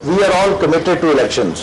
We are all committed to elections।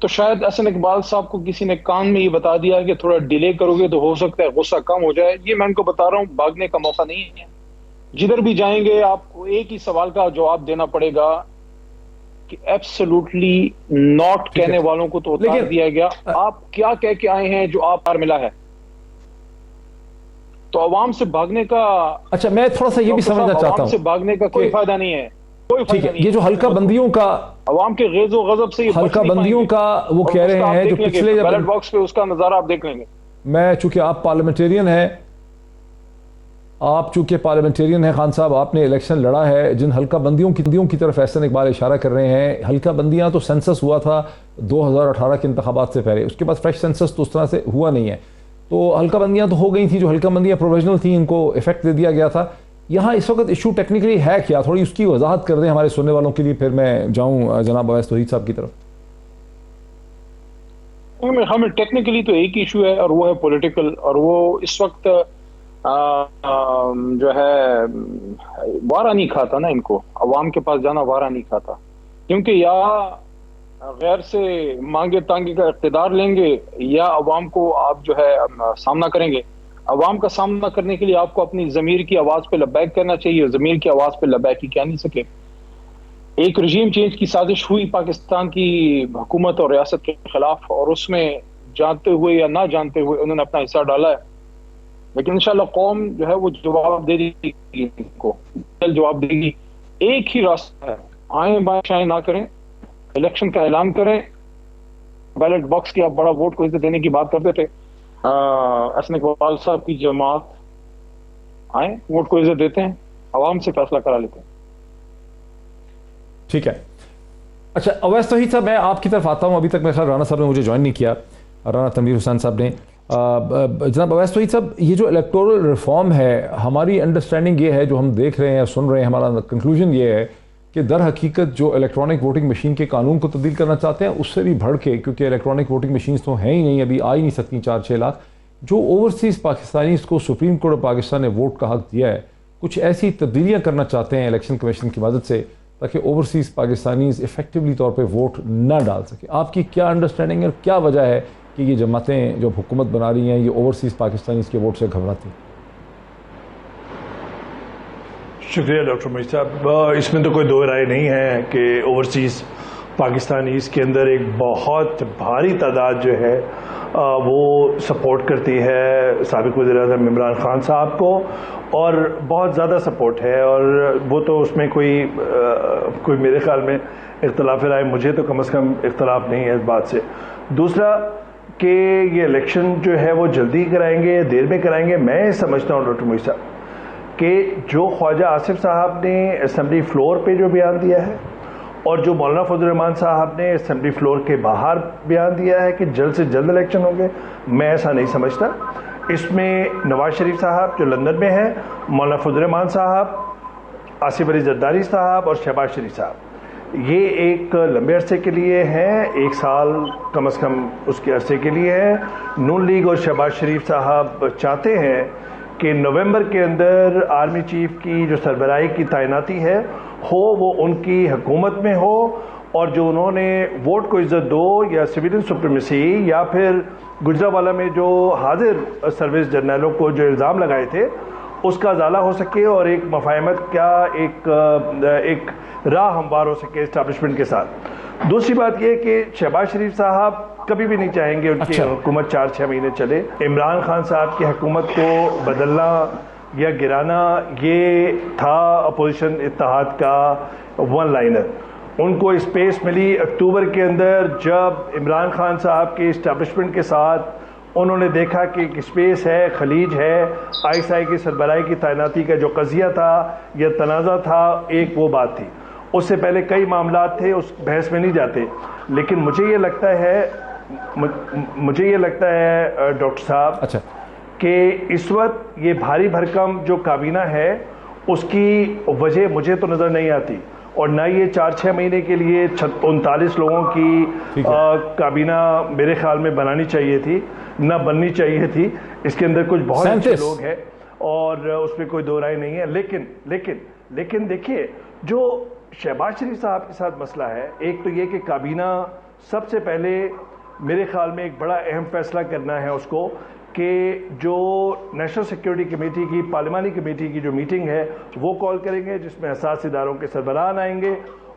تو شاید احسن اقبال صاحب کو کسی نے کان میں یہ بتا دیا کہ تھوڑا ڈیلے کرو گے تو ہو سکتا ہے غصہ کم ہو جائے. یہ میں ان کو بتا رہا ہوں، بھاگنے کا موقع نہیں ہے. جدھر بھی جائیں گے آپ کو ایک ہی سوال کا جواب دینا پڑے گا کہ ایبسولوٹلی ناٹ کہنے والوں کو تو اتار دیا گیا. آپ کیا کہہ کے آئے ہیں جو آپ پر ملا ہے؟ تو عوام سے بھاگنے کا، اچھا میں تھوڑا سا یہ بھی سمجھنا چاہتا عوام سے ہوں، بھاگنے کا کوئی فائدہ نہیں ہے، کوئی ٹھیک فائدہ ہے، نہیں. یہ جو حلقہ بندیوں کا، عوام کے غیظ و غضب سے یہ بچ حلقہ نہیں پائیں بندیوں گے. کا وہ اور کہہ اس کا رہے آپ ہیں جو دیکھ لیں گے، پچھلے بیلٹ باکس پہ اس کا نظارہ آپ دیکھ لیں گے. میں چونکہ آپ پارلیمنٹیرین ہیں، آپ چونکہ پارلیمنٹیرین ہیں خان صاحب، آپ نے الیکشن لڑا ہے، جن حلقہ بندیوں کی طرف احسن اقبال اشارہ کر رہے ہیں، حلقہ بندیاں تو سینسس ہوا تھا 2018 کے انتخابات سے پہلے، اس کے بعد فریش سینسس تو اس طرح سے ہوا نہیں ہے، تو حلقہ بندیاں تو ہو گئی تھیں، جو حلقہ بندیاں پروویژنل تھیں ان کو افیکٹ دے دیا گیا تھا. یہاں اس وقت ایشو ٹیکنیکلی ہے کیا؟ تھوڑی اس کی وضاحت کر دیں ہمارے سننے والوں کے لیے، پھر میں جاؤں جناب اویس توحید صاحب کی طرف. ہمیں ٹیکنیکلی تو ایک ایشو ہے اور وہ ہے پولیٹیکل، اور وہ اس وقت جو ہے وارہ نہیں کھاتا نا، ان کو عوام کے پاس جانا وارہ نہیں کھاتا، کیونکہ یا غیر سے مانگے تانگے کا اقتدار لیں گے یا عوام کو آپ جو ہے سامنا کریں گے. عوام کا سامنا کرنے کے لیے آپ کو اپنی ضمیر کی آواز پہ لبیک کرنا چاہیے. ضمیر کی آواز پہ لبیک ہی کیا نہیں سکے. ایک رجیم چینج کی سازش ہوئی پاکستان کی حکومت اور ریاست کے خلاف، اور اس میں جانتے ہوئے یا نہ جانتے ہوئے انہوں نے اپنا حصہ ڈالا ہے، لیکن انشاءاللہ قوم جو ہے وہ جواب دے دے گی، ان کو جواب دے گی. ایک ہی راستہ ہے، آئیں بائیں شائیں نہ کریں، الیکشن کا اعلان کریں. بیلٹ باکس کی آپ بڑا ووٹ کو عزت دینے کی بات کرتے تھے، احسن اقبال صاحب کی جماعت آئیں، ووٹ کو عزت دیتے ہیں، عوام سے فیصلہ کرا لیتے ہیں. ٹھیک ہے. اچھا اویس توحید صاحب، میں آپ کی طرف آتا ہوں. ابھی تک میرے خیال رانا صاحب نے مجھے جوائن نہیں کیا، رانا تنویر حسین صاحب نے. جناب اویس توحید صاحب، یہ جو الیکٹورل ریفارم ہے، ہماری انڈرسٹینڈنگ یہ ہے، جو ہم دیکھ رہے ہیں سن رہے ہیں، ہمارا کنکلوژن یہ ہے کہ در حقیقت جو الیکٹرانک ووٹنگ مشین کے قانون کو تبدیل کرنا چاہتے ہیں، اس سے بھی بڑھ کے، کیونکہ الیکٹرانک ووٹنگ مشینز تو ہیں ہی نہیں، ابھی آ ہی نہیں سکتی 4-6 لاکھ، جو اوورسیز پاکستانیز کو سپریم کورٹ آف پاکستان نے ووٹ کا حق دیا ہے، کچھ ایسی تبدیلیاں کرنا چاہتے ہیں الیکشن کمیشن کی مدد سے تاکہ اوورسیز پاکستانیز افیکٹولی طور پہ ووٹ نہ ڈال سکے. آپ کی کیا انڈرسٹینڈنگ ہے اور کیا وجہ ہے کہ یہ جماعتیں جو حکومت بنا رہی ہیں یہ اوورسیز پاکستانیز کے ووٹ سے گھبراتی ہیں؟ شکریہ ڈاکٹر مجید صاحب. اس میں تو کوئی دو رائے نہیں ہے کہ اوورسیز پاکستانیز کے اندر ایک بہت بھاری تعداد جو ہے وہ سپورٹ کرتی ہے سابق وزیر اعظم عمران خان صاحب کو، اور بہت زیادہ سپورٹ ہے، اور وہ تو اس میں کوئی میرے خیال میں اختلاف رائے، مجھے تو کم از کم اختلاف نہیں ہے اس بات سے. دوسرا کہ یہ الیکشن جو ہے وہ جلدی کرائیں گے یا دیر میں کرائیں گے، میں سمجھتا ہوں ڈاکٹر مجید صاحب کہ جو خواجہ آصف صاحب نے اسمبلی فلور پہ جو بیان دیا ہے، اور جو مولانا فضل الرحمان صاحب نے اسمبلی فلور کے باہر بیان دیا ہے کہ جلد سے جلد الیکشن ہوں گے، میں ایسا نہیں سمجھتا. اس میں نواز شریف صاحب جو لندن میں ہیں، مولانا فضل الرحمان صاحب، آصف علی زرداری صاحب اور شہباز شریف صاحب، یہ ایک لمبے عرصے کے لیے ہیں، 1 سال کم از کم اس کے عرصے کے لیے ہیں. نون لیگ اور شہباز شریف صاحب چاہتے ہیں کہ نومبر کے اندر آرمی چیف کی جو سربراہی کی تعیناتی ہے وہ ان کی حکومت میں ہو، اور جو انہوں نے ووٹ کو عزت دو یا سویلین سپریمیسی یا پھر گجرانوالہ میں جو حاضر سروس جرنیلوں کو جو الزام لگائے تھے اس کا ازالہ ہو سکے، اور ایک مفاہمت کا ایک راہ ہموار ہو سکے اسٹیبلشمنٹ کے ساتھ. دوسری بات یہ کہ شہباز شریف صاحب کبھی بھی نہیں چاہیں گے ان کی حکومت 4-6 مہینے چلے. عمران خان صاحب کی حکومت کو بدلنا یا گرانا یہ تھا اپوزیشن اتحاد کا ون لائنر. ان کو اسپیس ملی اکتوبر کے اندر جب عمران خان صاحب کے اسٹیبلشمنٹ کے ساتھ انہوں نے دیکھا کہ ایک اسپیس ہے، خلیج ہے، ISI کی سربراہی کی تعیناتی کا جو قضیہ تھا یا تنازع تھا، ایک وہ بات تھی. اس سے پہلے کئی معاملات تھے، اس بحث میں نہیں جاتے. لیکن مجھے یہ لگتا ہے ڈاکٹر صاحب کہ اس وقت یہ بھاری بھرکم جو کابینہ ہے اس کی وجہ مجھے تو نظر نہیں آتی، اور نہ یہ 4-6 مہینے کے لیے 39 لوگوں کی کابینہ میرے خیال میں بنانی چاہیے تھی، نہ بننی چاہیے تھی. اس کے اندر کچھ بہت اچھے لوگ ہیں اور اس میں کوئی دو رائے نہیں ہے. لیکن دیکھیے جو شہباز شریف صاحب کے ساتھ مسئلہ ہے، ایک تو یہ کہ کابینہ سب سے پہلے میرے خیال میں ایک بڑا اہم فیصلہ کرنا ہے اس کو کہ جو نیشنل سیکیورٹی کمیٹی کی پارلیمانی کمیٹی کی جو میٹنگ ہے وہ کال کریں گے، جس میں حساس اداروں کے سربراہان آئیں گے.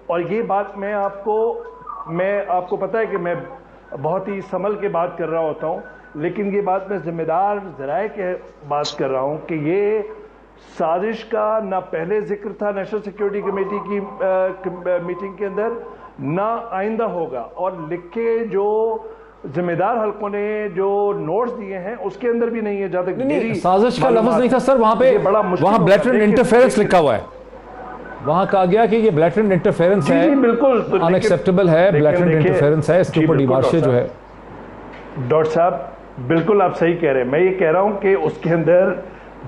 اور یہ بات میں آپ کو پتہ ہے کہ میں بہت ہی سنبھل کے بات کر رہا ہوتا ہوں، لیکن یہ بات میں ذمہ دار ذرائع کے بات کر رہا ہوں کہ یہ سازش کا نہ پہلے ذکر تھا نیشنل سیکیورٹی کمیٹی کی میٹنگ کے اندر، نہ آئندہ ہوگا. اور لکھ کے جو ذمہ دار حلقوں نے جو نوٹس دیے ہیں اس کے اندر بھی نہیں ہے. جہاں تک سازش کا لفظ نہیں تھا سر، وہاں بلیٹرنٹ انٹرفیرنس لکھا ہوا ہے. وہاں کہا گیا کہ یہ بلیٹرنٹ انٹرفیرنس ہے، بالکل ان ایکسیپٹیبل ہے، بلیٹرنٹ انٹرفیرنس ہے، اس کے اوپر ڈیمارشے جو ہے. ڈاکٹر صاحب بالکل آپ صحیح کہہ رہے ہیں. میں یہ کہہ رہا ہوں کہ اس کے اندر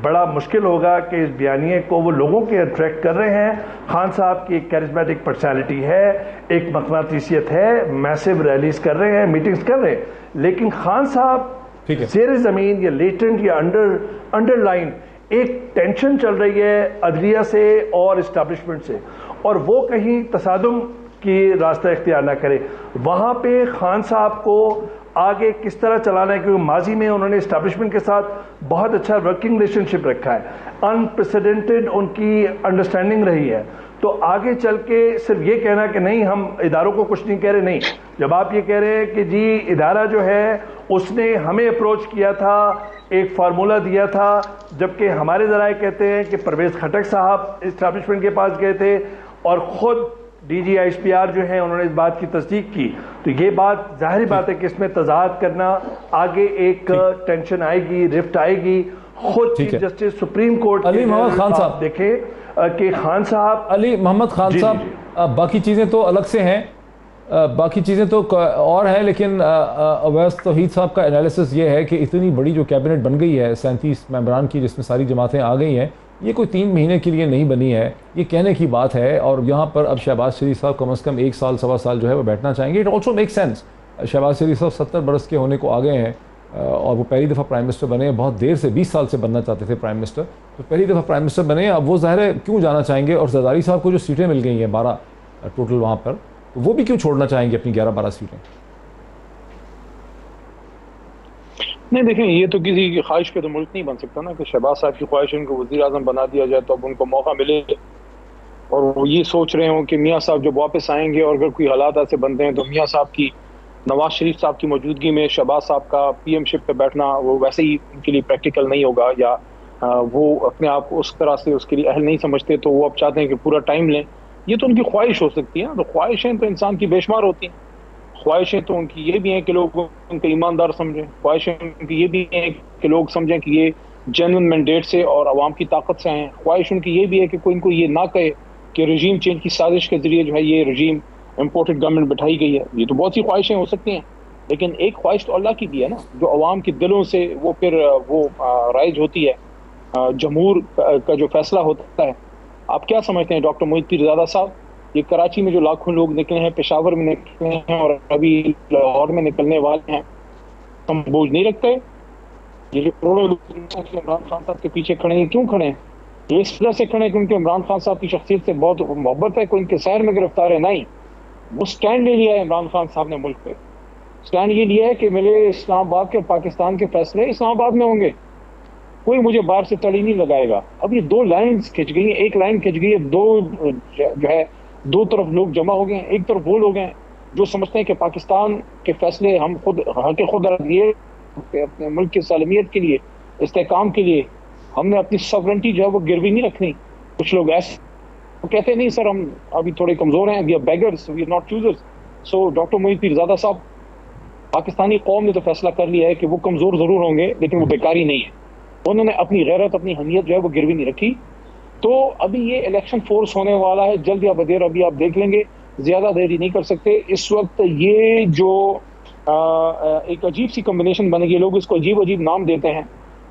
بڑا مشکل ہوگا کہ اس بیانیے کو وہ لوگوں کے اٹریکٹ کر رہے ہیں. خان صاحب کی ایک کیرزمیٹک پرسنالٹی ہے، ایک مقناطیسیت ہے، میسو ریلیز کر رہے ہیں، میٹنگز کر رہے ہیں، لیکن خان صاحب زیر زمین یا لیٹنٹ یا انڈر لائن ایک ٹینشن چل رہی ہے عدلیہ سے اور اسٹیبلشمنٹ سے، اور وہ کہیں تصادم کی راستہ اختیار نہ کرے. وہاں پہ خان صاحب کو آگے کس طرح چلانا ہے، کیونکہ ماضی میں انہوں نے اسٹیبلشمنٹ کے ساتھ بہت اچھا ورکنگ ریلیشن شپ رکھا ہے، انپریسیڈنٹڈ ان کی انڈرسٹینڈنگ رہی ہے. تو آگے چل کے صرف یہ کہنا کہ نہیں ہم اداروں کو کچھ نہیں کہہ رہے، نہیں. جب آپ یہ کہہ رہے ہیں کہ جی ادارہ جو ہے اس نے ہمیں اپروچ کیا تھا، ایک فارمولا دیا تھا، جبکہ ہمارے ذرائع کہتے ہیں کہ پرویز خٹک صاحب اسٹیبلشمنٹ کے پاس گئے تھے اور خود D G S P R جو ہیں انہوں نے اس بات کی تصدیق کی. تو یہ بات ظاہری بات ہے کہ اس میں تضاد کرنا، آگے ایک ٹینشن آئے گی، رفٹ آئے گی. خود چیف جسٹس سپریم کورٹ علی محمد خان صاحب دیکھیں کہ خان صاحب علی محمد خان صاحب باقی چیزیں تو الگ سے ہیں، باقی چیزیں تو اور ہیں، لیکن اویس توحید صاحب کا انالیسس یہ ہے کہ اتنی بڑی جو کیبنٹ بن گئی ہے 37 ممبران کی، جس میں ساری جماعتیں آ گئی ہیں، یہ کوئی 3 مہینے کے لیے نہیں بنی ہے. یہ کہنے کی بات ہے، اور یہاں پر اب شہباز شریف صاحب کم از کم 1 سال سوا سال جو ہے وہ بیٹھنا چاہیں گے. It also make sense. Shahbaz Sharif صاحب 70 برس کے ہونے کو آ گئے ہیں، اور وہ پہلی دفعہ پرائم منسٹر بنے ہیں. بہت دیر سے 20 سال سے بننا چاہتے تھے پرائم منسٹر، تو پہلی دفعہ پرائم منسٹر بنے. اب وہ ظاہر ہے کیوں جانا چاہیں گے، اور زرداری صاحب کو جو سیٹیں مل گئی ہیں 12 ٹوٹل وہاں پر، وہ بھی کیوں چھوڑنا چاہیں گے اپنی 11-12 سیٹیں؟ نہیں دیکھیں، یہ تو کسی کی خواہش پہ تو ملک نہیں بن سکتا نا کہ شہباز صاحب کی خواہش ان کو وزیر اعظم بنا دیا جائے تو اب ان کو موقع ملے اور وہ یہ سوچ رہے ہوں کہ میاں صاحب جب واپس آئیں گے اور اگر کوئی حالات ایسے بنتے ہیں تو میاں صاحب کی، نواز شریف صاحب کی موجودگی میں شہباز صاحب کا پی ایم شپ پہ بیٹھنا وہ ویسے ہی ان کے لیے پریکٹیکل نہیں ہوگا، یا وہ اپنے آپ کو اس طرح سے اس کے لیے اہل نہیں سمجھتے، تو وہ اب چاہتے ہیں کہ پورا ٹائم لیں. یہ تو ان کی خواہش ہو سکتی ہے. تو خواہشیں تو انسان کی بے شمار ہوتی ہیں. خواہشیں تو ان کی یہ بھی ہیں کہ لوگ ان کو ایماندار سمجھیں، خواہشیں ان کی یہ بھی ہیں کہ لوگ سمجھیں کہ یہ جینوئن مینڈیٹ سے اور عوام کی طاقت سے ہیں. خواہش ان کی یہ بھی ہے کہ کوئی ان کو یہ نہ کہے کہ رجیم چینج کی سازش کے ذریعے جو ہے یہ رجیم امپورٹڈ گورنمنٹ بٹھائی گئی ہے. یہ تو بہت سی خواہشیں ہو سکتی ہیں، لیکن ایک خواہش تو اللہ کی بھی ہے نا، جو عوام کے دلوں سے وہ پھر وہ رائج ہوتی ہے، جمہور کا جو فیصلہ ہوتا ہے. آپ کیا سمجھتے ہیں ڈاکٹر محیط پیرزادہ صاحب، یہ کراچی میں جو لاکھوں لوگ نکلے ہیں، پشاور میں نکلے ہیں اور ابھی لاہور میں نکلنے والے ہیں، ہم بوجھ نہیں رکھتے؟ یہ جو کروڑوں لوگ عمران خان صاحب کے پیچھے کھڑے ہیں، کیوں کھڑے ہیں؟ یہ اس وجہ سے کھڑے ہیں کہ ان کے عمران خان صاحب کی شخصیت سے بہت محبت ہے، کوئی ان کے سیر میں گرفتار ہے؟ نہیں، وہ سٹینڈ لے لیا ہے عمران خان صاحب نے ملک پہ. سٹینڈ یہ لیا ہے کہ میرے اسلام آباد کے پاکستان کے فیصلے اسلام آباد میں ہوں گے، کوئی مجھے باہر سے تڑی نہیں لگائے گا. اب یہ 2 لائنز کھنچ گئی ہیں، ایک لائن کھنچ گئی ہے، جو ہے 2 طرف لوگ جمع ہو گئے ہیں. ایک طرف وہ لوگ ہیں جو سمجھتے ہیں کہ پاکستان کے فیصلے ہم خود خود لیے، اپنے ملک کی سالمیت کے لیے، استحکام کے لیے ہم نے اپنی ساورنٹی جو ہے وہ گروی نہیں رکھنی. کچھ لوگ ایسے کہتے ہیں نہیں سر ہم ابھی تھوڑے کمزور ہیں، we are beggars, we are not choosers. So doctor Muhit Pirzada صاحب، پاکستانی قوم نے تو فیصلہ کر لیا ہے کہ وہ کمزور ضرور ہوں گے لیکن وہ بیکاری نہیں ہے. انہوں نے اپنی غیرت، اپنی حمیت جو ہے وہ گروی نہیں رکھی. تو ابھی یہ الیکشن فورس ہونے والا ہے، جلد یا بدیر ابھی آپ دیکھ لیں گے، زیادہ دیری نہیں کر سکتے. اس وقت یہ جو ایک عجیب سی کمبینیشن بنے گی، لوگ اس کو عجیب عجیب نام دیتے ہیں،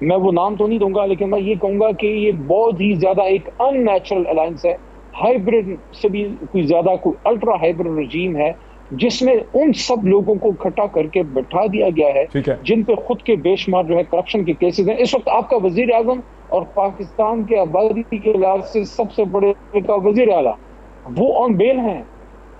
میں وہ نام تو نہیں دوں گا، لیکن میں یہ کہوں گا کہ یہ بہت ہی زیادہ ایک ان نیچرل الائنس ہے، ہائیبرڈ سے بھی کوئی زیادہ، کوئی الٹرا ہائیبرڈ رجیم ہے، جس میں ان سب لوگوں کو اکٹھا کر کے بٹھا دیا گیا ہے جن پہ خود کے بے شمار جو ہے کرپشن کے کیسز ہیں. اس وقت آپ کا وزیر اعظم اور پاکستان کے آبادی کے لحاظ سے سب سے بڑے کا وزیر اعلیٰ وہ آن بیل ہیں.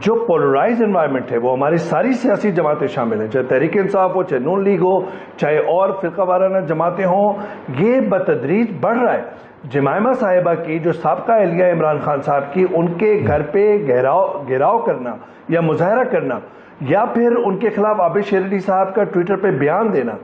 جو پولرائز انوائرمنٹ ہے وہ ہماری ساری سیاسی جماعتیں شامل ہیں، چاہے تحریک انصاف ہو، چاہے نون لیگ ہو، چاہے اور فرقہ وارانہ جماعتیں ہوں، یہ بتدریج بڑھ رہا ہے۔ جمائمہ صاحبہ کی جو سابقہ اہلیہ عمران خان صاحب کی، ان کے گھر پہ گھیراؤ کرنا یا مظاہرہ کرنا، یا پھر ان کے خلاف عابد شیر علی صاحب کا ٹویٹر پہ بیان دینا،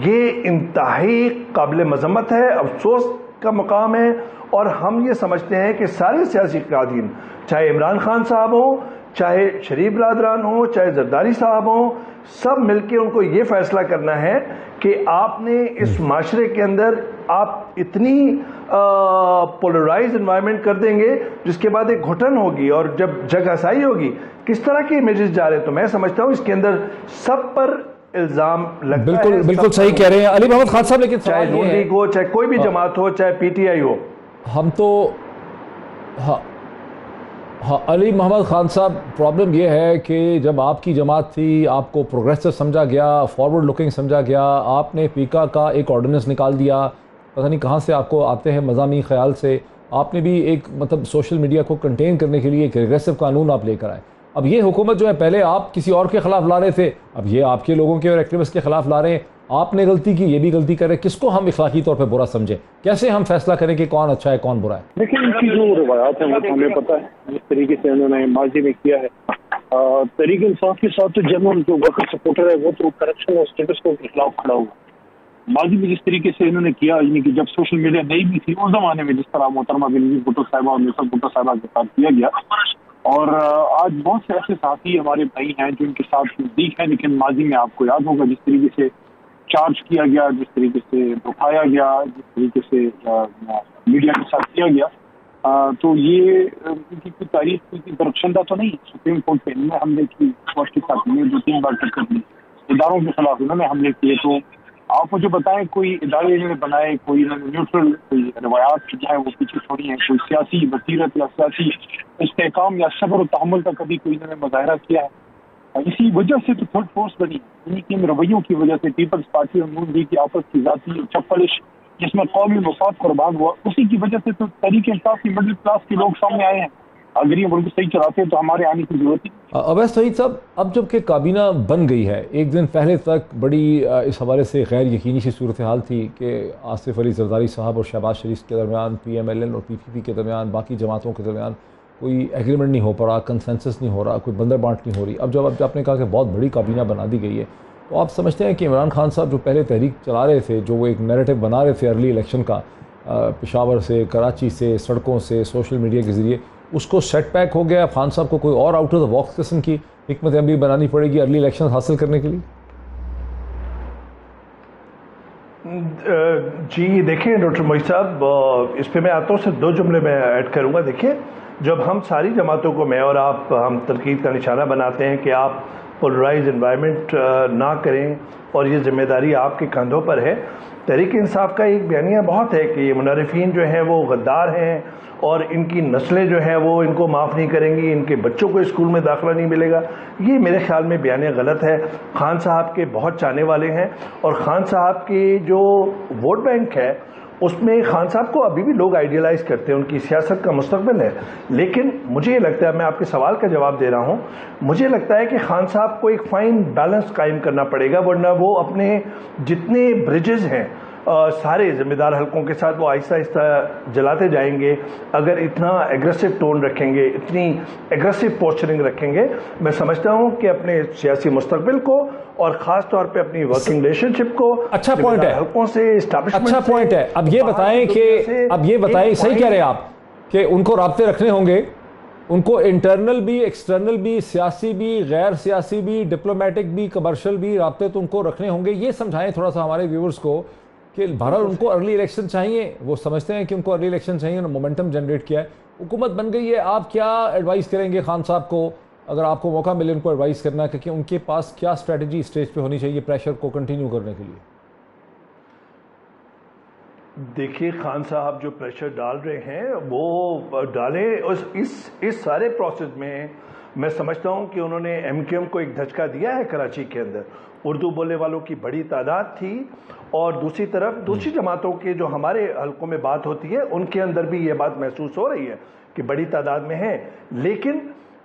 یہ انتہائی قابل مذمت ہے، افسوس کا مقام ہے۔ اور ہم یہ سمجھتے ہیں کہ سارے سیاسی قائدین، چاہے عمران خان صاحب ہوں، چاہے شریف برادران ہوں، چاہے زرداری صاحب ہوں، سب مل کے ان کو یہ فیصلہ کرنا ہے کہ آپ نے اس معاشرے کے اندر آپ اتنی پولرائز انوائرمنٹ کر دیں گے جس کے بعد ایک گھٹن ہوگی، اور جب جگ ہسائی ہوگی کس طرح کے امیجز جا رہے ہیں۔ تو میں سمجھتا ہوں اس کے اندر سب پر الزام لگتا ہے۔ بالکل صحیح کہہ رہے ہیں علی محمد خان صاحب، لیکن چاہے نون لیگ ہو، چاہے کوئی بھی جماعت ہو، چاہے پی ٹی آئی ہو، ہم تو ہاں علی محمد خان صاحب، پرابلم یہ ہے کہ جب آپ کی جماعت تھی، آپ کو پروگریسو سمجھا گیا، فارورڈ لوکنگ سمجھا گیا، آپ نے پیکا کا ایک آرڈیننس نکال دیا، پتہ نہیں کہاں سے آپ کو آتے ہیں مضامین خیال سے، آپ نے بھی ایک مطلب سوشل میڈیا کو کنٹین کرنے کے لیے ایک ریگریسو قانون آپ لے کر آئے۔ اب یہ حکومت جو ہے، پہلے آپ کسی اور کے خلاف لا رہے تھے، اب یہ آپ کے لوگوں کے اور ایکٹیوسٹ کے خلاف لا رہے ہیں، آپ نے غلطی کی، یہ بھی غلطی کرے، کس کو ہم اخلاقی طور پہ برا سمجھیں؟ کیسے ہم فیصلہ کریں کہ کون اچھا ہے کون برا ہے؟ دیکھیں، ان کی جو روایات ہیں وہ تو ہمیں پتہ ہے جس طریقے سے انہوں نے ماضی میں کیا ہے۔ تحریک انصاف کے ساتھ تو جنرل جو وقت سپورٹر ہے وہ تو کرپشن اور اسٹیٹس کو کے خلاف کھڑا ہوا۔ ماضی میں جس طریقے سے انہوں نے کیا، یعنی کہ جب سوشل میڈیا نہیں بھی تھی اس زمانے میں، جس طرح محترمہ بنظیر بھٹو صاحبہ اور نصرت بھٹو صاحبہ کے ساتھ کیا گیا، اور آج بہت سے ایسے ساتھی ہمارے بھائی ہیں جو ان کے ساتھ نزدیک ہیں، لیکن ماضی میں آپ کو یاد ہوگا جس طریقے سے چارج کیا گیا، جس طریقے سے اٹھایا گیا، جس طریقے سے میڈیا کے ساتھ کیا گیا، تو یہ ان کی کوئی تاریخ کی درخشندہ تو نہیں۔ سپریم کورٹ پہ انہوں نے حملے کی، فوج کے ساتھ انہوں نے 2-3 بار ٹکر دی، اداروں کے خلاف انہوں نے حملے کیے۔ تو آپ مجھے بتائیں، کوئی ادارے انہوں نے بنائے، کوئی انہوں نے نیوٹرل روایات جو ہے وہ پیچھے چھوڑی ہیں، کوئی سیاسی بصیرت یا سیاسی استحکام یا صبر و تحمل کا کبھی کوئی انہوں نے مظاہرہ کیا ہے؟ اسی وجہ سے تو تھرڈ فورس بنی، ان رویوں کی وجہ سے پیپلز پارٹی اور نون لیگ کی آپس کی ذاتی چپلش، جس میں قومی مفاد قربان ہوا، اسی کی وجہ سے تو تحریک انصاف کی مڈل کلاس کے لوگ سامنے آئے ہیں۔ اگر یہ ملک صحیح چلاتے ہیں تو ہمارے آنے کی ضرورت نہیں۔ اویس سعید صاحب، اب جب کہ کابینہ بن گئی ہے، ایک دن پہلے تک بڑی اس حوالے سے غیر یقینی سی صورتحال تھی کہ آصف علی زرداری صاحب اور شہباز شریف کے درمیان، پی ایم ایل این اور پی پی پی کے درمیان، باقی جماعتوں کے درمیان کوئی ایگریمنٹ نہیں ہو پا رہا، کنسنسس نہیں ہو رہا، کوئی بندر بانٹ نہیں ہو رہی۔ اب جب آپ نے کہا کہ بہت بڑی کابینہ بنا دی گئی ہے، تو آپ سمجھتے ہیں کہ عمران خان صاحب جو پہلے تحریک چلا رہے تھے، جو وہ ایک نیریٹو بنا رہے تھے ارلی الیکشن کا، پشاور سے، کراچی سے، سڑکوں سے، سوشل میڈیا کے ذریعے، اس کو سیٹ بیک ہو گیا؟ خان صاحب کو کوئی اور آؤٹ آف دا باکس قسم کی حکمت عملی بنانی پڑے گی ارلی الیکشن حاصل کرنے کے لیے؟ جی دیکھیں ڈاکٹر معیز صاحب، اس پہ میں آتا ہوں، صرف 2 جملے میں ایڈ کروں گا۔ دیکھیں، جب ہم ساری جماعتوں کو، میں اور آپ، ہم تنقید کا نشانہ بناتے ہیں کہ آپ پولرائز انوائرمنٹ نہ کریں اور یہ ذمہ داری آپ کے کندھوں پر ہے، تحریک انصاف کا ایک بیانیہ بہت ہے کہ یہ منحرفین جو ہیں وہ غدار ہیں اور ان کی نسلیں جو ہیں وہ ان کو معاف نہیں کریں گی، ان کے بچوں کو اسکول میں داخلہ نہیں ملے گا۔ یہ میرے خیال میں بیانیہ غلط ہے۔ خان صاحب کے بہت چاہنے والے ہیں، اور خان صاحب کی جو ووٹ بینک ہے اس میں خان صاحب کو ابھی بھی لوگ آئیڈیلائز کرتے ہیں، ان کی سیاست کا مستقبل ہے۔ لیکن مجھے یہ لگتا ہے، میں آپ کے سوال کا جواب دے رہا ہوں، مجھے لگتا ہے کہ خان صاحب کو ایک فائن بیلنس قائم کرنا پڑے گا، ورنہ وہ اپنے جتنے بریجز ہیں سارے ذمہ دار حلقوں کے ساتھ وہ آہستہ آہستہ جلاتے جائیں گے۔ اگر اتنا ایگریسو ٹون رکھیں گے، اتنی ایگریسو پوسچرنگ رکھیں گے، میں سمجھتا ہوں کہ اپنے سیاسی مستقبل کو اور خاص طور پہ اپنی ورکنگ ریلیشن شپ کو اچھا پوائنٹ ہے، حلقوں سے، اسٹیبلشمنٹ اچھا پوائنٹ ہے۔ اب یہ بتائیں صحیح کہہ رہے ہیں آپ کہ ان کو رابطے رکھنے ہوں گے، ان کو انٹرنل بھی، ایکسٹرنل بھی، سیاسی بھی، غیر سیاسی بھی، ڈپلومیٹک بھی، کمرشل بھی رابطے تو ان کو رکھنے ہوں گے۔ یہ سمجھائیں تھوڑا سا ہمارے ویورز کو کہ بہرحال ان کو ارلی الیکشن چاہیے، وہ سمجھتے ہیں کہ ان کو ارلی الیکشن چاہیے، انہوں نے مومنٹم جنریٹ کیا ہے، حکومت بن گئی ہے۔ آپ کیا ایڈوائز کریں گے خان صاحب کو، اگر آپ کو موقع ملے ان کو ایڈوائز کرنا کہ ان کے پاس کیا اسٹریٹجی اسٹیج پہ ہونی چاہیے پریشر کو کنٹینیو کرنے کے لیے؟ دیکھیے، خان صاحب جو پریشر ڈال رہے ہیں وہ ڈالیں، اس سارے پروسیس میں سمجھتا ہوں کہ انہوں نے ایم کیو ایم کو ایک دھچکا دیا ہے کراچی کے اندر۔ اردو بولنے والوں کی بڑی تعداد تھی، اور دوسری طرف دوسری جماعتوں کے جو ہمارے حلقوں میں بات ہوتی ہے ان کے اندر بھی یہ بات محسوس ہو رہی ہے کہ بڑی تعداد میں ہیں، لیکن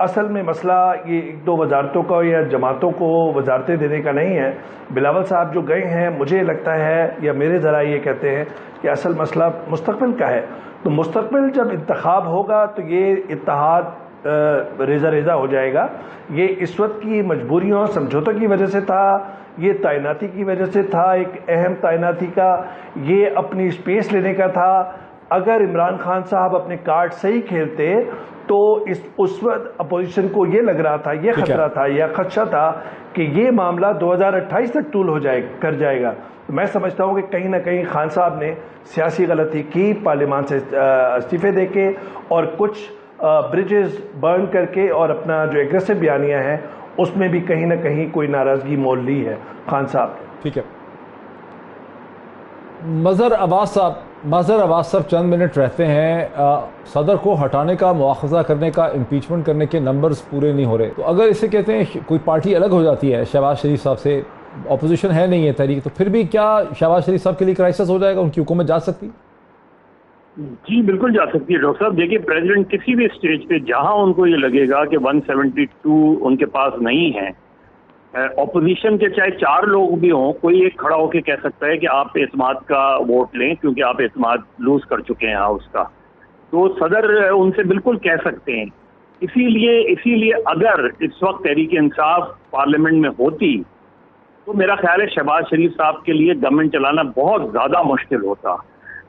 اصل میں مسئلہ یہ ایک دو وزارتوں کا یا جماعتوں کو وزارتیں دینے کا نہیں ہے. بلاول صاحب جو گئے ہیں مجھے لگتا ہے یا میرے ذرائع یہ کہتے ہیں کہ اصل مسئلہ مستقبل کا ہے. تو مستقبل جب انتخاب ہوگا تو یہ اتحاد ریزہ ریزہ ہو جائے گا. یہ اس وقت کی مجبوریوں سمجھوتوں کی وجہ سے تھا, یہ تعیناتی کی وجہ سے تھا, ایک اہم تعیناتی کا, یہ اپنی اسپیس لینے کا تھا. اگر عمران خان صاحب اپنے کارڈ صحیح کھیلتے تو اس وقت اپوزیشن کو یہ لگ رہا تھا, یہ خطرہ تھا یا خدشہ تھا کہ یہ معاملہ 2028 تک طول ہو کر جائے گا. میں سمجھتا ہوں کہ کہیں نہ کہیں خان صاحب نے سیاسی غلطی کی, پارلیمان سے استعفے دے کے اور کچھ بریجز برن کر کے, اور اپنا جو ایگریسو بیانیہ ہے اس میں بھی کہیں نہ کہیں کوئی ناراضگی مول لی ہے خان صاحب. ٹھیک ہے, مظہر عباس صاحب چند منٹ رہتے ہیں. صدر کو ہٹانے کا, مواخذہ کرنے کا, امپیچمنٹ کرنے کے نمبرز پورے نہیں ہو رہے, تو اگر اسے کہتے ہیں کوئی پارٹی الگ ہو جاتی ہے شہباز شریف صاحب سے, اپوزیشن ہے نہیں ہے تحریک, تو پھر بھی کیا شہباز شریف صاحب کے لیے کرائسس ہو جائے گا, ان کی حکومت جا سکتی؟ جی بالکل جا سکتی ہے ڈاکٹر صاحب. دیکھیے پریزیڈنٹ کسی بھی اسٹیج پہ جہاں ان کو یہ لگے گا کہ 172 ان کے پاس نہیں ہے, اپوزیشن کے چاہے 4 لوگ بھی ہوں, کوئی ایک کھڑا ہو کے کہہ سکتا ہے کہ آپ اعتماد کا ووٹ لیں کیونکہ آپ اعتماد لوز کر چکے ہیں ہاؤس کا. تو صدر ان سے بالکل کہہ سکتے ہیں. اسی لیے اگر اس وقت تحریک انصاف پارلیمنٹ میں ہوتی تو میرا خیال ہے شہباز شریف صاحب کے لیے گورنمنٹ چلانا بہت زیادہ مشکل ہوتا.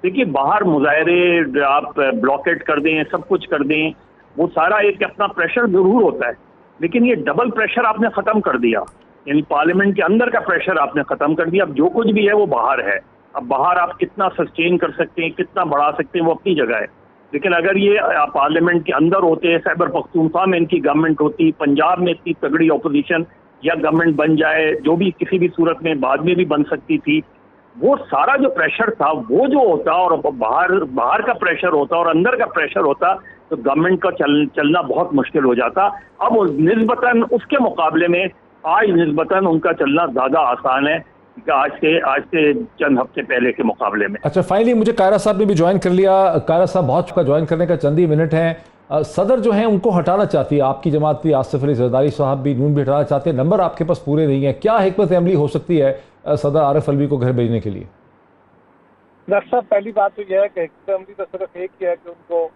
دیکھیے باہر مظاہرے آپ بلاکیٹ کر دیں, سب کچھ کر دیں, وہ سارا ایک اپنا پریشر ضرور ہوتا ہے, لیکن یہ ڈبل پریشر آپ نے ختم کر دیا. یعنی پارلیمنٹ کے اندر کا پریشر آپ نے ختم کر دیا. اب جو کچھ بھی ہے وہ باہر ہے. اب باہر آپ کتنا سسٹین کر سکتے ہیں, کتنا بڑھا سکتے ہیں, وہ اپنی جگہ ہے. لیکن اگر یہ پارلیمنٹ کے اندر ہوتے, خیبر پختونخوا میں ان کی گورنمنٹ ہوتی, پنجاب میں اتنی تگڑی اپوزیشن یا گورنمنٹ بن جائے, جو بھی کسی بھی صورت میں بعد میں بھی بن سکتی تھی, وہ سارا جو پریشر تھا وہ جو ہوتا اور باہر کا پریشر ہوتا اور اندر کا پریشر ہوتا تو گورنمنٹ کا چلنا بہت مشکل ہو جاتا. اب نسبتاً اس کے مقابلے میں آج نسبتاً ان کا چلنا زیادہ آسان ہے آج سے چند ہفتے پہلے کے مقابلے میں. اچھا, فائنلی مجھے قائرہ صاحب نے بھی جوائن کر لیا. قائرہ صاحب بہت چکا جوائن کرنے کا چند ہی منٹ ہیں. صدر جو ہیں ان کو ہٹانا چاہتی ہے آپ کی جماعت بھی, آصف علی زرداری صاحب بھی, نون بھی ہٹانا چاہتے ہیں, نمبر آپ کے پاس پورے نہیں ہیں. کیا حکمت عملی ہو سکتی ہے صدر عارف علوی کو گھر بھیجنے کے لیے؟ ڈاکٹر صاحب پہلی بات تو یہ ہے کہ حکمت عملی تو صرف ایک ہی ہے کہ ان کو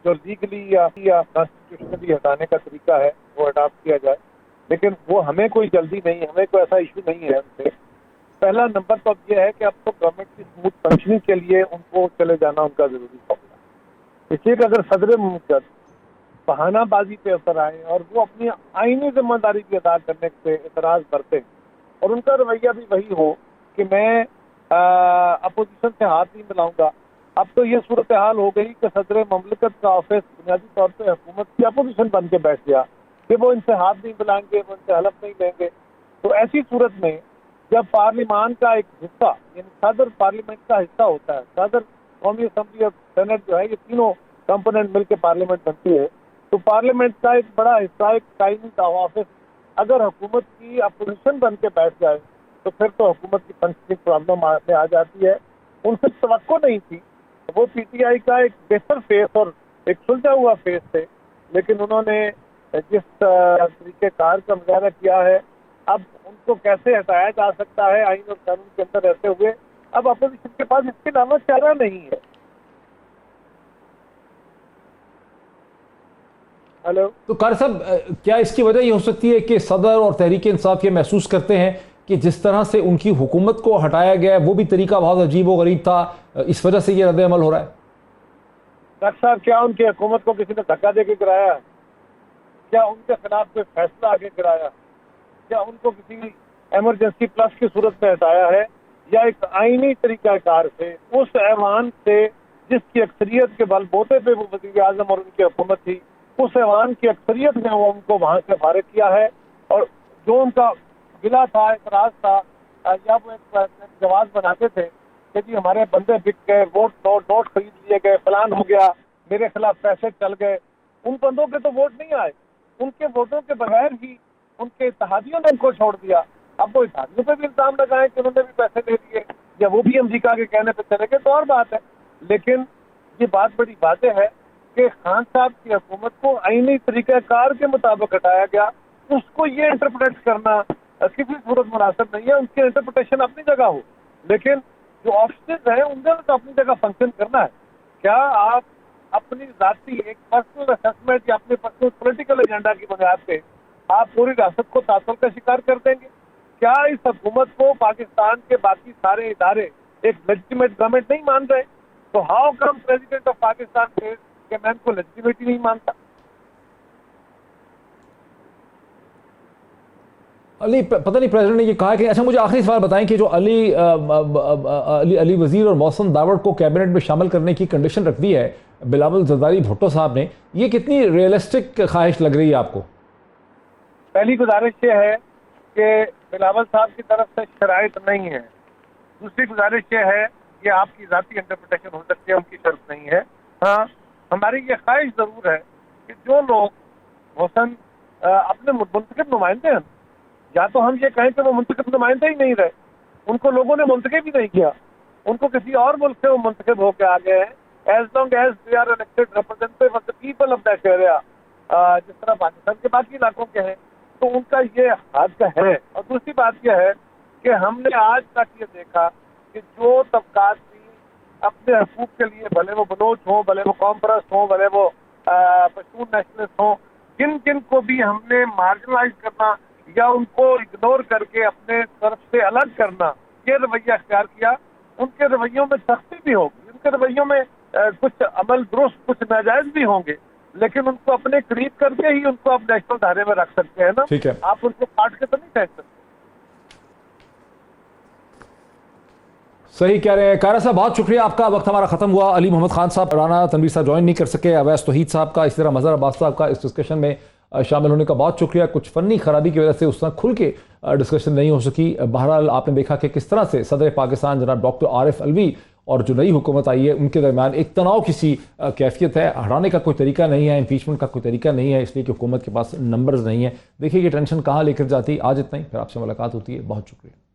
جو لیگلی یا کانسٹیٹیوشنلی ہٹانے کا طریقہ ہے وہ اڈاپٹ کیا جائے. لیکن وہ ہمیں کوئی جلدی نہیں, ہمیں کوئی ایسا ایشو نہیں ہے ان سے. پہلا نمبر تو اب یہ ہے کہ اب تو گورنمنٹ کی اسموتھ فنکشننگ کے لیے ان کو چلے جانا ان کا ضروری ہوگا. اس لیے کہ اگر صدر مملکت بہانہ بازی پہ اثر آئے اور وہ اپنی آئینی ذمہ داری کی ادا کرنے پہ اعتراض برتے اور ان کا رویہ بھی وہی ہو کہ میں اپوزیشن سے ہاتھ نہیں ملاؤں گا. اب تو یہ صورتحال ہو گئی کہ صدر مملکت کا آفس بنیادی طور پہ حکومت کی اپوزیشن بن کے بیٹھ گیا کہ وہ ان سے ہاتھ نہیں ملائیں گے, وہ ان سے حلف نہیں لیں گے. تو ایسی صورت میں جب پارلیمان کا ایک حصہ یعنی صدر پارلیمنٹ کا حصہ ہوتا ہے, صدر قومی اسمبلی اور سینٹ جو ہے یہ تینوں کمپوننٹ مل کے پارلیمنٹ بنتی ہے, تو پارلیمنٹ کا ایک بڑا حصہ ایک قائمی آفس اگر حکومت کی اپوزیشن بن کے بیٹھ جائے تو پھر تو حکومت کی فنکشننگ پرابلم میں آ جاتی ہے. ان سے توقع نہیں تھی. وہ پی ٹی آئی کا ایک بہتر فیس اور ایک سلجھا ہوا فیس تھے, لیکن انہوں نے جس طریقے کار کا مظاہرہ کیا ہے, اب ان کو کیسے ہٹایا جا سکتا ہے آئین اور قانون کے اندر رہتے ہوئے, اب اپوزیشن کے پاس اس کے علاوہ چارہ نہیں ہے. ہلو, تو قاری صاحب کیا اس کی وجہ یہ ہو سکتی ہے کہ صدر اور تحریک انصاف یہ محسوس کرتے ہیں کہ جس طرح سے ان کی حکومت کو ہٹایا گیا وہ بھی طریقہ بہت عجیب و غریب تھا, اس وجہ سے یہ رد عمل ہو رہا ہے؟ ڈاکٹر صاحب کیا ان کی حکومت کو کسی نے دھکا دے کے گرایا؟ کیا ان کے خلاف کوئی فیصلہ آگے گرایا؟ کیا ان کو کسی ایمرجنسی پلس کی صورت میں ہٹایا ہے, یا ایک آئینی طریقہ کار سے اس ایوان سے جس کی اکثریت کے بل بوتے پہ وہ وزیر اعظم اور ان کی حکومت تھی, اس ایوان کی اکثریت نے وہ ان کو وہاں سے فارغ کیا ہے, اور جو ان کا گلا تھا, اعتراض تھا, یا وہ ایک جواز بناتے تھے کہ جی ہمارے بندے بک گئے, نوٹ خرید لیے گئے, فلان ہو گیا, میرے خلاف پیسے چل گئے, ان بندوں کے تو ووٹ نہیں آئے. ان کے ووٹوں کے بغیر ہی ان کے اتحادیوں نے ان کو چھوڑ دیا. اب وہ اتحادیوں پہ بھی الزام لگائیں کہ انہوں نے بھی پیسے دے دیے یا وہ بھی امریکہ کے کہنے پہ چلے گئے تو اور بات ہے. لیکن یہ بات بڑی واضح ہے کہ خان صاحب کی حکومت کو آئینی طریقہ کار کے مطابق ہٹایا گیا، اس کو یہ انٹرپریٹ کرنا کسی صورت مناسب نہیں ہے. ان کی انٹرپریٹیشن اپنی جگہ ہو، لیکن جو آفیسرز ہیں ان نے تو اپنی جگہ فنکشن کرنا ہے. کیا آپ اپنی ذاتی ایک پرسنل اسسمنٹ یا اپنے پرسنل پولیٹیکل ایجنڈا کی بنیاد پہ آپ پوری ریاست کو تعطل کا شکار کر دیں گے؟ کیا اس حکومت کو پاکستان کے باقی سارے ادارے ایک لیجیٹیمیٹ گورنمنٹ نہیں مان رہے؟ تو how come president of Pakistan کہ میں ان کو لیجیٹیمیٹ نہیں مانتا؟ علی پتہ نہیں پریزیڈنٹ نے یہ کہا کہ اچھا مجھے آخری سوال بتائیں کہ جو علی وزیر اور محسن داوڑ کو کیبنٹ میں شامل کرنے کی کنڈیشن رکھ دی ہے بلاول زرداری بھٹو صاحب نے، یہ کتنی ریئلسٹک خواہش لگ رہی ہے آپ کو؟ پہلی گزارش یہ ہے کہ بلاول صاحب کی طرف سے شرائط نہیں ہے. دوسری گزارش یہ ہے کہ آپ کی ذاتی انٹرپریٹیشن ہو سکتی ہے، ان کی شرط نہیں ہے. ہاں ہماری یہ خواہش ضرور ہے کہ جو لوگ محسن اپنے منتخب نمائندے ہیں، یا تو ہم یہ کہیں کہ وہ منتخب نمائندے ہی نہیں رہے، ان کو لوگوں نے منتخب ہی نہیں کیا، ان کو کسی اور ملک سے وہ منتخب ہو کے آ گئے ہیں. As long as they are elected representative of the people of that area, جس طرح پاکستان کے باقی علاقوں کے ہیں، تو ان کا یہ حق ہے. اور دوسری بات یہ ہے کہ ہم نے آج تک یہ دیکھا کہ جو طبقات بھی اپنے حقوق کے لیے، بھلے وہ بلوچ ہوں، بھلے وہ قوم پرست ہوں، بھلے وہ پشتون نیشنلسٹ ہوں، جن جن کو بھی ہم نے مارجنلائز کرنا یا ان کو اگنور کر کے اپنے طرف سے الگ کرنا یہ رویہ اختیار کیا، ان کے رویوں میں سختی بھی ہوگی، ان کے رویوں میں کچھ عمل درست کچھ ناجائز بھی ہوں گے، لیکن ان کو اپنے قریب کر کے ہی ان کو آپ نیشنل دھارے میں رکھ سکتے ہیں نا. ٹھیک ہے، آپ ان کو کاٹ کے تو نہیں پھینک سکتے. صحیح کہہ رہے ہیں. کائرہ صاحب بہت شکریہ آپ کا، وقت ہمارا ختم ہوا. علی محمد خان صاحب، رانا تنویر صاحب جوائن نہیں کر سکے، اویس توحید صاحب کا، اسی طرح مظہر عباس صاحب کا اس ڈسکشن میں شامل ہونے کا بہت شکریہ. کچھ فنی خرابی کی وجہ سے اس طرح کھل کے ڈسکشن نہیں ہو سکی. بہرحال آپ نے دیکھا کہ کس طرح سے صدر پاکستان جناب ڈاکٹر عارف علوی اور جو نئی حکومت آئی ہے ان کے درمیان ایک تناؤ کسی کیفیت ہے. ہٹانے کا کوئی طریقہ نہیں ہے، امپیچمنٹ کا کوئی طریقہ نہیں ہے، اس لیے کہ حکومت کے پاس نمبرز نہیں ہیں. دیکھیے یہ ٹینشن کہاں لے کر جاتی. آج اتنا ہی، پھر آپ سے ملاقات ہوتی ہے. بہت شکریہ.